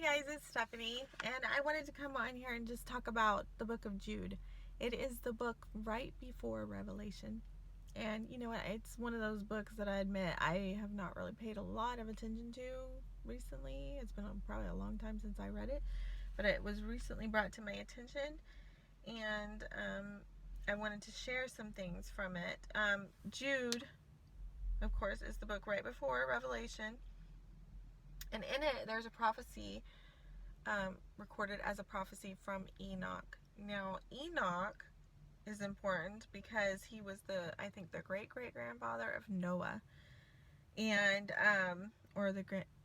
guys, it's Stephanie, and I wanted to come on here and just talk about the book of Jude. It is the book right before Revelation. And you know what? It's one of those books that I admit I have not really paid a lot of attention to recently. It's been probably a long time since I read it, but it was recently brought to my attention, and I wanted to share some things from it. Jude, of course, is the book right before Revelation, and in it there's a prophecy recorded as a prophecy from Enoch. Now, Enoch is important because he was I think the great-great-grandfather of Noah. And, or the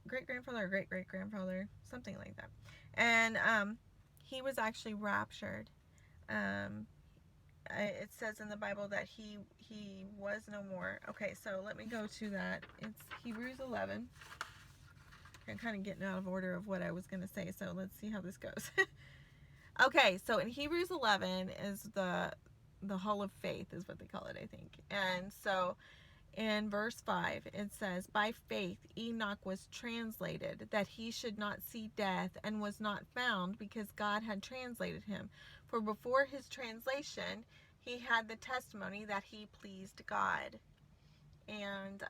great-grandfather or great-great-grandfather, something like that. And, he was actually raptured. It says in the Bible that he was no more. Okay, so let me go to that. It's Hebrews 11. I'm kind of getting out of order of what I was going to say, so let's see how this goes. Okay, so in Hebrews 11 is the hall of faith is what they call it, I think. And so in verse 5 it says, by faith Enoch was translated, that he should not see death, and was not found, because God had translated him. For before his translation he had the testimony that he pleased God. And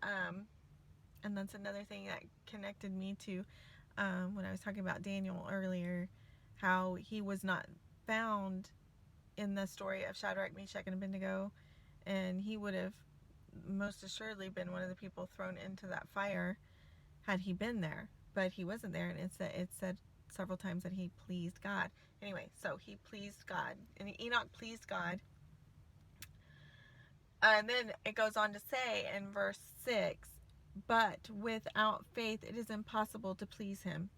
that's another thing that connected me to when I was talking about Daniel earlier, how he was not found in the story of Shadrach, Meshach, and Abednego, and he would have most assuredly been one of the people thrown into that fire had he been there, but he wasn't there, and it said several times that he pleased God. Anyway, so he pleased God, and Enoch pleased God. And then it goes on to say in verse 6, but without faith it is impossible to please him.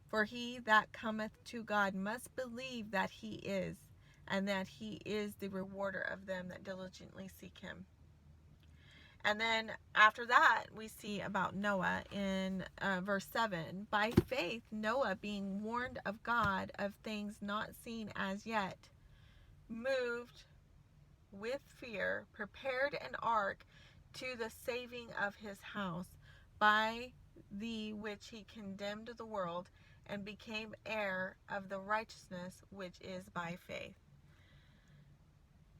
For he that cometh to God must believe that he is, and that he is the rewarder of them that diligently seek him. And then after that, we see about Noah in verse 7. By faith, Noah, being warned of God of things not seen as yet, moved with fear, prepared an ark to the saving of his house, by the which he condemned the world, and became heir of the righteousness which is by faith.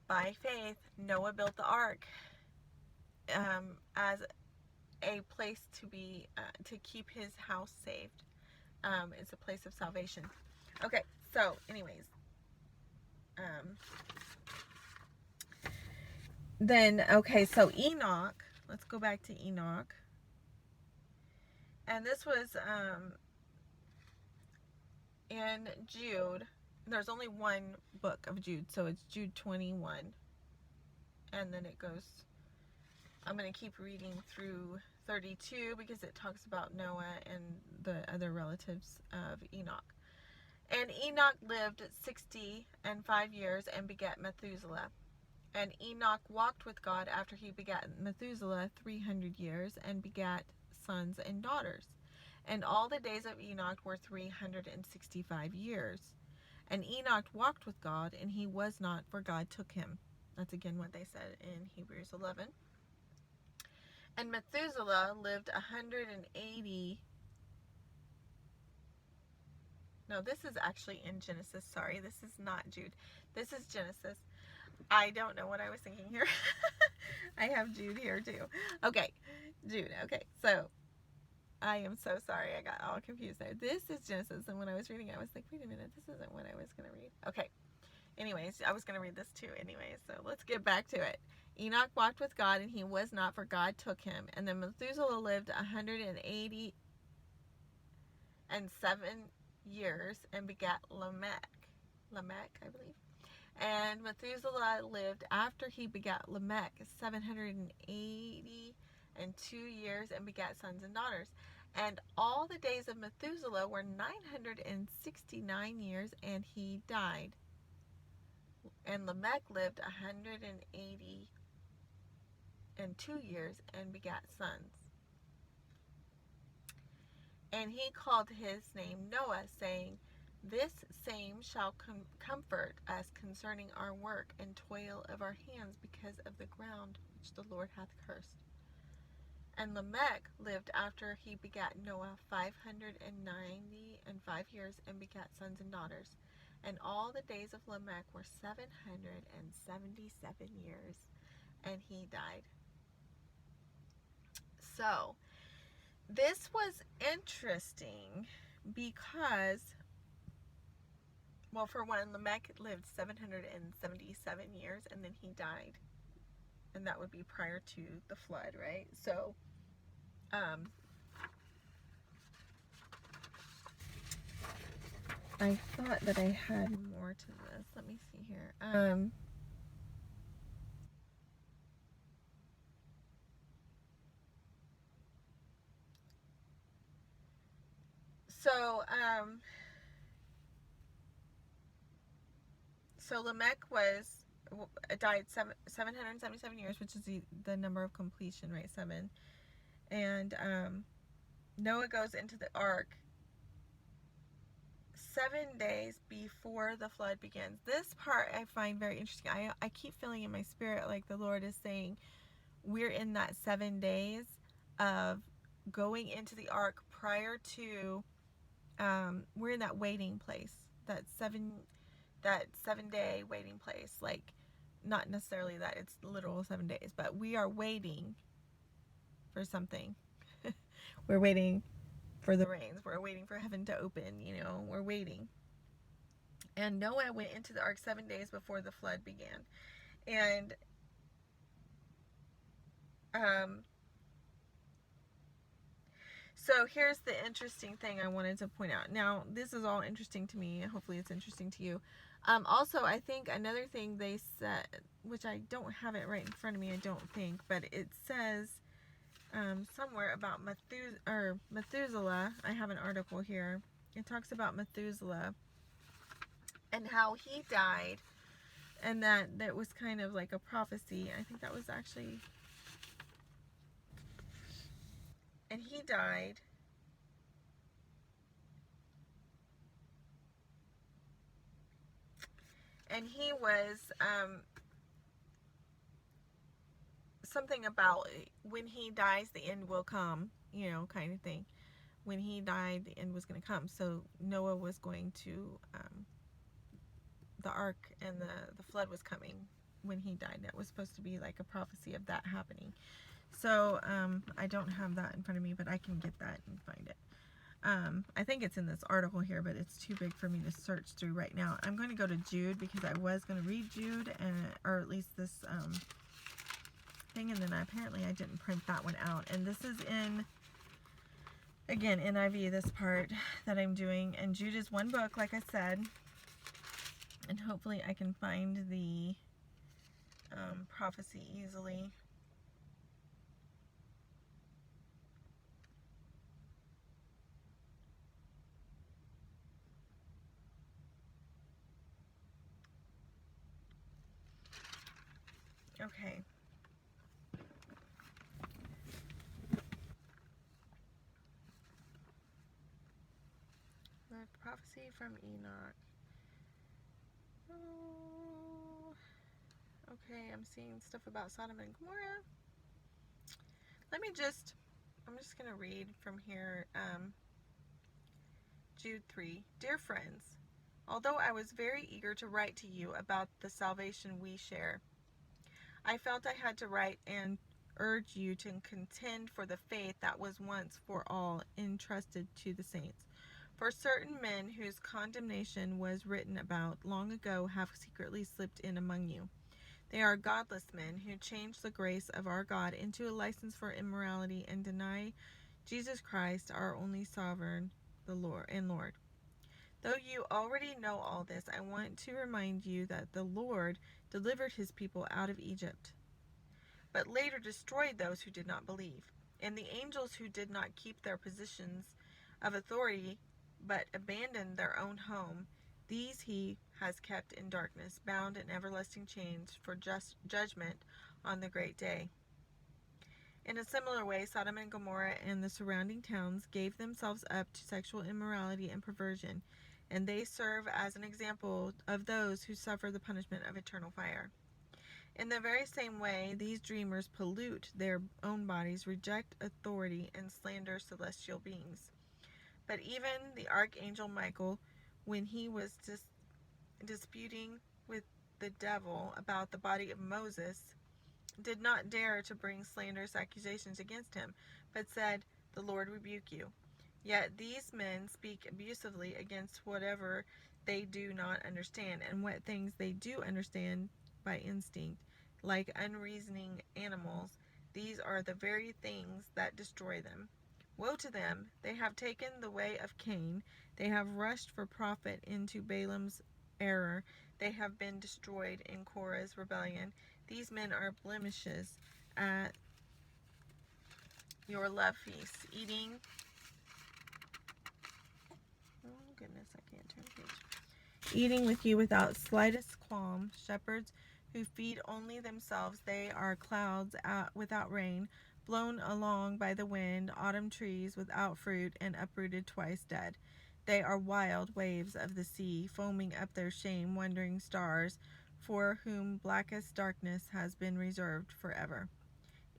By faith, Noah built the ark as a place to keep his house saved. It's a place of salvation. Okay, so anyways, so Enoch, let's go back to Enoch. And this was in Jude. There's only one book of Jude, so it's Jude 21. And then it goes, I'm going to keep reading through 32 because it talks about Noah and the other relatives of Enoch. And Enoch lived 65 years and begat Methuselah. And Enoch walked with God after he begat Methuselah 300 years, and begat sons and daughters. And all the days of Enoch were 365 years. And Enoch walked with God, and he was not, for God took him. That's again what they said in Hebrews 11. And Methuselah lived 180. No, this is actually in Genesis. Sorry, this is not Jude. This is Genesis. I don't know what I was thinking here. I have Jude here too. Okay, Jude. Okay, so I am so sorry. I got all confused there. This is Genesis, and when I was reading, I was like, wait a minute, this isn't what I was going to read. Okay. Anyways, I was going to read this too anyway, so let's get back to it. Enoch walked with God, and he was not, for God took him. And then Methuselah lived 187 years, and begat Lamech, I believe. And Methuselah lived after he begat Lamech 782 years, and begat sons and daughters. And all the days of Methuselah were 969 years, and he died. And Lamech lived 182 years, and begat sons. And he called his name Noah, saying, this same shall comfort us concerning our work and toil of our hands, because of the ground which the Lord hath cursed. And Lamech lived after he begat Noah 595 years and begat sons and daughters. And all the days of Lamech were 777 years, and he died. So, this was interesting because, well, for one, Lamech lived 777 years, and then he died. And that would be prior to the flood, right? So, I thought that I had more to this. Let me see here. So, so Lamech died 777 years, which is the number of completion, right? 7. And Noah goes into the ark 7 days before the flood begins. This part I find very interesting. I keep feeling in my spirit like the Lord is saying we're in that 7 days of going into the ark prior to, we're in that waiting place, that 7-day waiting place. Like, not necessarily that it's literal 7 days, but we are waiting for something. We're waiting for the rains. We're waiting for heaven to open, we're waiting. And Noah went into the ark 7 days before the flood began. And so here's the interesting thing I wanted to point out. Now, this is all interesting to me. Hopefully it's interesting to you. Also, I think another thing they said, which I don't have it right in front of me, I don't think, but it says somewhere about Methuselah. I have an article here. It talks about Methuselah and how he died, and that was kind of like a prophecy. I think that was actually, and he died and he was something about when he dies the end will come, kind of thing. When he died the end was going to come. So Noah was going to, the ark and the flood was coming when he died. That was supposed to be like a prophecy of that happening. So I don't have that in front of me, but I can get that and find it. I think it's in this article here, but it's too big for me to search through right now. I'm going to go to Jude because I was going to read Jude, or at least this thing, and then apparently I didn't print that one out. And this is in, again, NIV, this part that I'm doing. And Jude is one book, like I said, and hopefully I can find the prophecy easily. Okay. The prophecy from Enoch. Oh, okay, I'm seeing stuff about Sodom and Gomorrah. I'm just going to read from here. Jude 3. Dear friends, although I was very eager to write to you about the salvation we share, I felt I had to write and urge you to contend for the faith that was once for all entrusted to the saints. For certain men whose condemnation was written about long ago have secretly slipped in among you. They are godless men who change the grace of our God into a license for immorality and deny Jesus Christ, our only sovereign, the Lord and Lord. Though you already know all this, I want to remind you that the Lord delivered his people out of Egypt, but later destroyed those who did not believe. And the angels who did not keep their positions of authority, but abandoned their own home, these he has kept in darkness, bound in everlasting chains for just judgment on the great day. In a similar way, Sodom and Gomorrah and the surrounding towns gave themselves up to sexual immorality and perversion, and they serve as an example of those who suffer the punishment of eternal fire. In the very same way, these dreamers pollute their own bodies, reject authority, and slander celestial beings. But even the archangel Michael, when he was disputing with the devil about the body of Moses, did not dare to bring slanderous accusations against him, but said, "The Lord rebuke you." Yet these men speak abusively against whatever they do not understand, and what things they do understand by instinct, like unreasoning animals. These are the very things that destroy them. Woe to them! They have taken the way of Cain. They have rushed for profit into Balaam's error. They have been destroyed in Korah's rebellion. These men are blemishes at your love feasts, eating. Oh goodness, I can't turn the page. Eating with you without slightest qualm. Shepherds who feed only themselves. They are clouds without rain, blown along by the wind, autumn trees without fruit, and uprooted twice dead. They are wild waves of the sea, foaming up their shame, wandering stars, for whom blackest darkness has been reserved forever.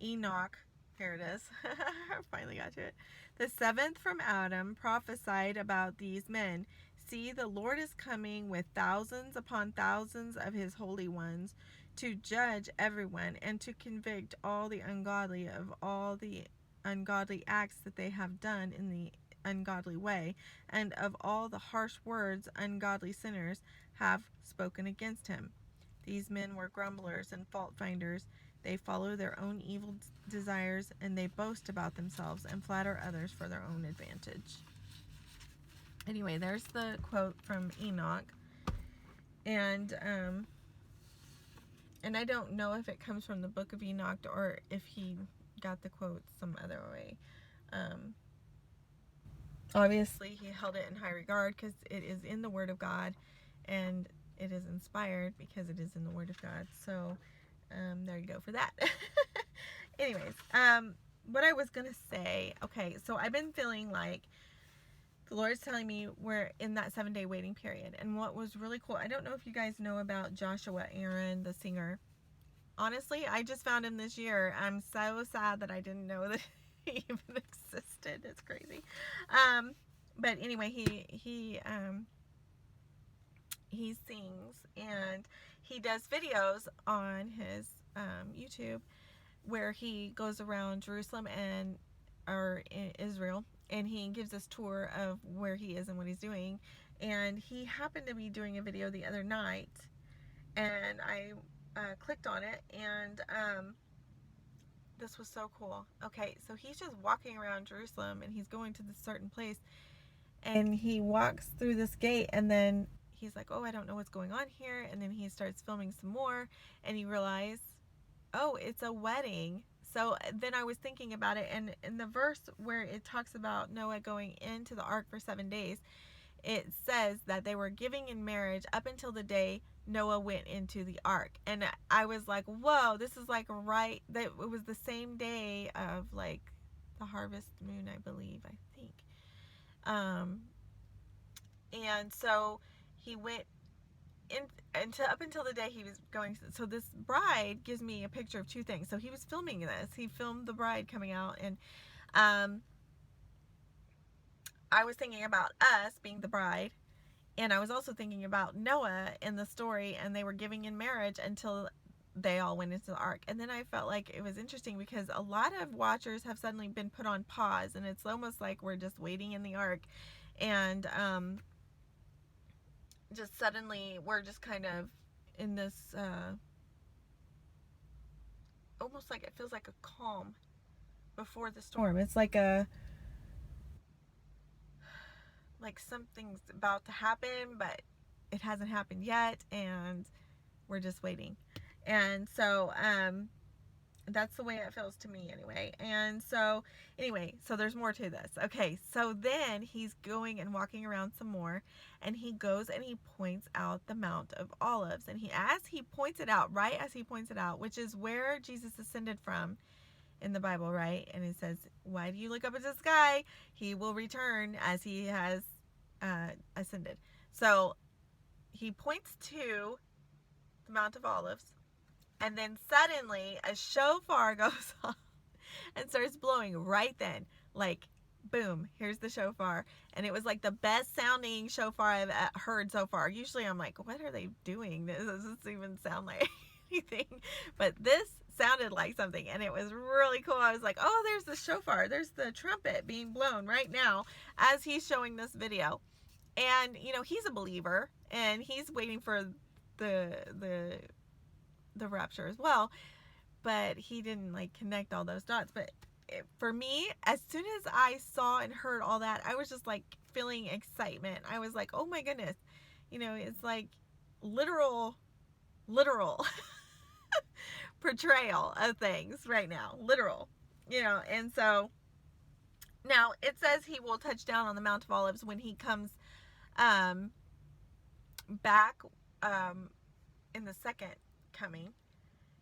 Enoch, here it is, I finally got to it. The seventh from Adam prophesied about these men. See, the Lord is coming with thousands upon thousands of his holy ones to judge everyone and to convict all the ungodly of all the ungodly acts that they have done in the ungodly way, and of all the harsh words ungodly sinners have spoken against him. These men were grumblers and fault finders. They follow their own evil desires, and they boast about themselves and flatter others for their own advantage. Anyway, there's the quote from Enoch. And I don't know if it comes from the book of Enoch or if he got the quote some other way. Obviously, he held it in high regard because it is in the Word of God, and it is inspired because it is in the Word of God. So, there you go for that. Anyways, what I was going to say, okay, so I've been feeling like the Lord's telling me we're in that 7-day waiting period. And what was really cool, I don't know if you guys know about Joshua Aaron, the singer. Honestly, I just found him this year. I'm so sad that I didn't know that he even existed. It's crazy. But anyway, he sings, and he does videos on his YouTube where he goes around Jerusalem or in Israel, and he gives us tour of where he is and what he's doing. And he happened to be doing a video the other night, and I clicked on it, and this was so cool. Okay, so he's just walking around Jerusalem, and he's going to this certain place, and he walks through this gate, and then he's like, oh, I don't know what's going on here. And then he starts filming some more, and you realize, oh, it's a wedding. So then I was thinking about it, and in the verse where it talks about Noah going into the ark for 7 days, it says that they were giving in marriage up until the day Noah went into the ark. And I was like, whoa, this is like right, that it was the same day of like the harvest moon, I believe, I think. And so he went up until the day he was going. So this bride gives me a picture of two things. So he was filming this. He filmed the bride coming out, and I was thinking about us being the bride, and I was also thinking about Noah in the story, and they were giving in marriage until they all went into the ark. And then I felt like it was interesting because a lot of watchers have suddenly been put on pause, and it's almost like we're just waiting in the ark, and just suddenly we're just kind of in this almost like it feels like a calm before the storm. It's like something's about to happen, but it hasn't happened yet, and we're just waiting. And so that's the way it feels to me anyway. And so anyway, so there's more to this. Okay, so then he's going and walking around some more, and he goes and he points out the Mount of Olives. And as he points it out, which is where Jesus ascended from in the Bible, right? And it says, why do you look up at the sky? He will return as he has ascended. So he points to the Mount of Olives, And then suddenly a shofar goes off and starts blowing right then. Like, boom, here's the shofar. And it was like the best sounding shofar I've heard so far. Usually I'm like, what are they doing? This doesn't even sound like anything. But this sounded like something, and it was really cool. I was like, oh, there's the shofar. There's the trumpet being blown right now as he's showing this video. And, you know, he's a believer, and he's waiting for the rapture as well, but he didn't like connect all those dots. But for me, as soon as I saw and heard all that, I was just like feeling excitement. I was like, oh my goodness, you know, it's like literal portrayal of things right now, literal, you know. And so now it says he will touch down on the Mount of Olives when he comes back in the second coming.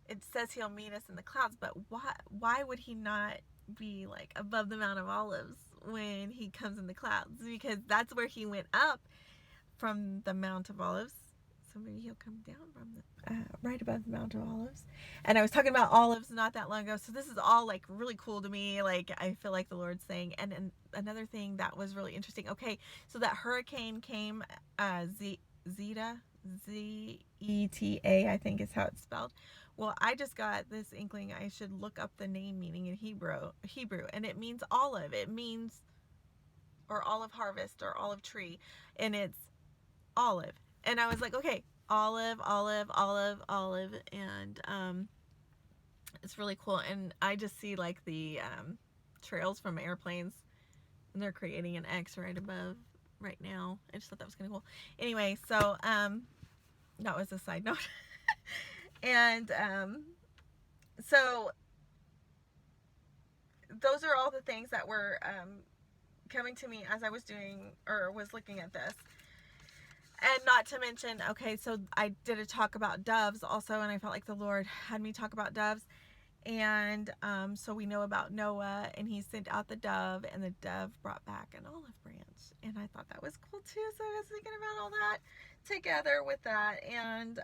It says he'll meet us in the clouds, but why would he not be like above the Mount of Olives when he comes in the clouds? Because that's where he went up from the Mount of Olives. So maybe he'll come down from the right above the Mount of Olives. And I was talking about olives not that long ago, so this is all like really cool to me. Like, I feel like the Lord's saying. And another thing that was really interesting. Okay, so that hurricane came, Zeta, Z-E-T-A, I think is how it's spelled. Well, I just got this inkling I should look up the name meaning in Hebrew, and it means olive. It means, or olive harvest, or olive tree, and it's olive. And I was like, okay, olive, and it's really cool. And I just see like the trails from airplanes, and they're creating an X right above right now. I just thought that was kind of cool. Anyway, so that was a side note. And so those are all the things that were coming to me as I was doing or was looking at this. And not to mention, okay, so I did a talk about doves also, and I felt like the Lord had me talk about doves. And so we know about Noah, and he sent out the dove, and the dove brought back an olive branch. And I thought that was cool too. So I was thinking about all that together with that. And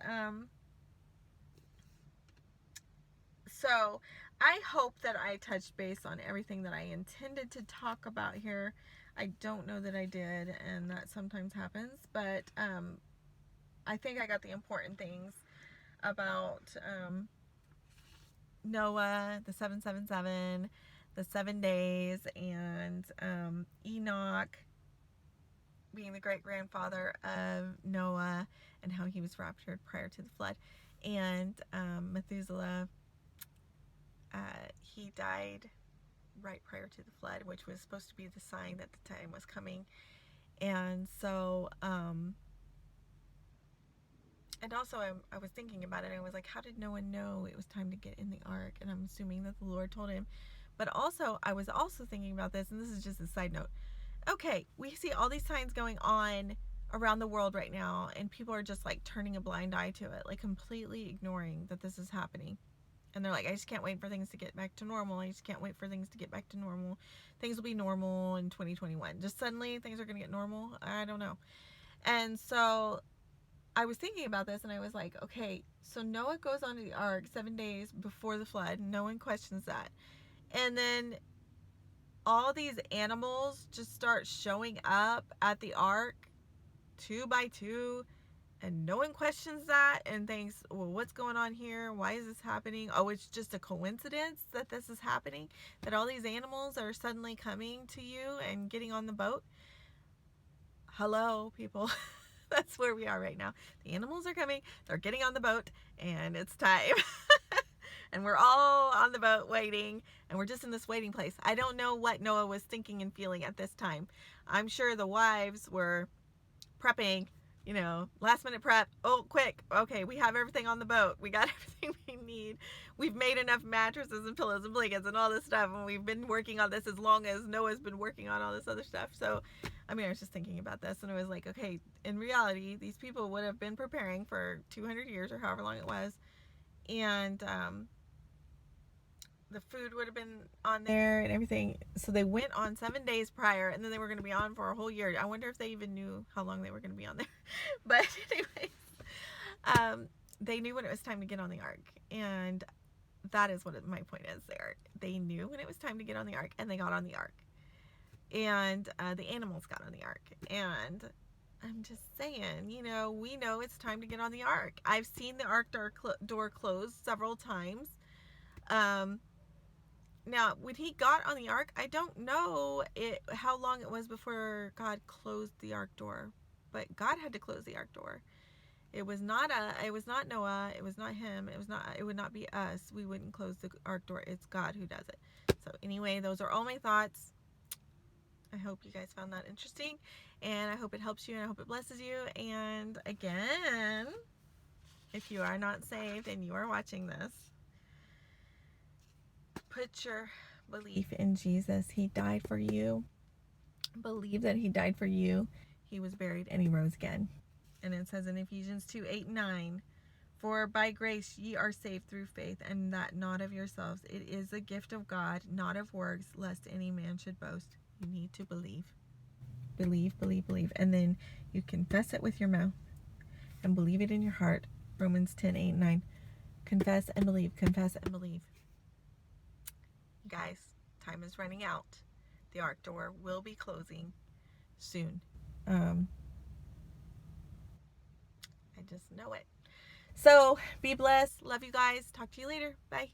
so I hope that I touched base on everything that I intended to talk about here. I don't know that I did, and that sometimes happens, but I think I got the important things about Noah, the 777, the 7 days, and Enoch being the great-grandfather of Noah and how he was raptured prior to the flood, and Methuselah, he died right prior to the flood, which was supposed to be the sign that the time was coming. And so and also I was thinking about it, and I was like, how did Noah know it was time to get in the ark? And I'm assuming that the Lord told him. But also I was also thinking about this, and this is just a side note. Okay, we see all these signs going on around the world right now, and people are just like turning a blind eye to it, like completely ignoring that this is happening. And they're like, I just can't wait for things to get back to normal. I just can't wait for things to get back to normal. Things will be normal in 2021. Just suddenly things are going to get normal. I don't know. And so I was thinking about this, and I was like, okay, so Noah goes onto the ark 7 days before the flood. No one questions that. And then all these animals just start showing up at the ark 2 by 2. And no one questions that and thinks, well, what's going on here? Why is this happening? Oh, it's just a coincidence that this is happening? That all these animals are suddenly coming to you and getting on the boat? Hello, people. That's where we are right now. The animals are coming. They're getting on the boat, and it's time. And we're all on the boat waiting, and we're just in this waiting place. I don't know what Noah was thinking and feeling at this time. I'm sure the wives were prepping, you know, last minute prep. Oh, quick. Okay, we have everything on the boat. We got everything we need. We've made enough mattresses and pillows and blankets and all this stuff. And we've been working on this as long as Noah's been working on all this other stuff. So, I mean, I was just thinking about this, and I was like, okay, in reality, these people would have been preparing for 200 years or however long it was. And the food would have been on there and everything. So they went on 7 days prior, and then they were going to be on for a whole year. I wonder if they even knew how long they were going to be on there. But anyways, they knew when it was time to get on the ark. And that is what my point is there. They knew when it was time to get on the ark, and they got on the ark. And the animals got on the ark. And I'm just saying, we know it's time to get on the ark. I've seen the ark door closed several times. Now, when he got on the ark, I don't know how long it was before God closed the ark door, but God had to close the ark door. It was not Noah. It was not him. It would not be us. We wouldn't close the ark door. It's God who does it. So anyway, those are all my thoughts. I hope you guys found that interesting, and I hope it helps you, and I hope it blesses you. And again, if you are not saved and you are watching this, put your belief in Jesus. He died for you. Believe that he died for you. He was buried and he rose again. And it says in Ephesians 2:8-9, for by grace ye are saved through faith, and that not of yourselves. It is a gift of God, not of works, lest any man should boast. You need to believe. Believe, believe, believe. And then you confess it with your mouth and believe it in your heart. Romans 10:8-9. Confess and believe. Confess and believe. Guys, time is running out. The ark door will be closing soon. I just know it. So be blessed. Love you guys. Talk to you later. Bye.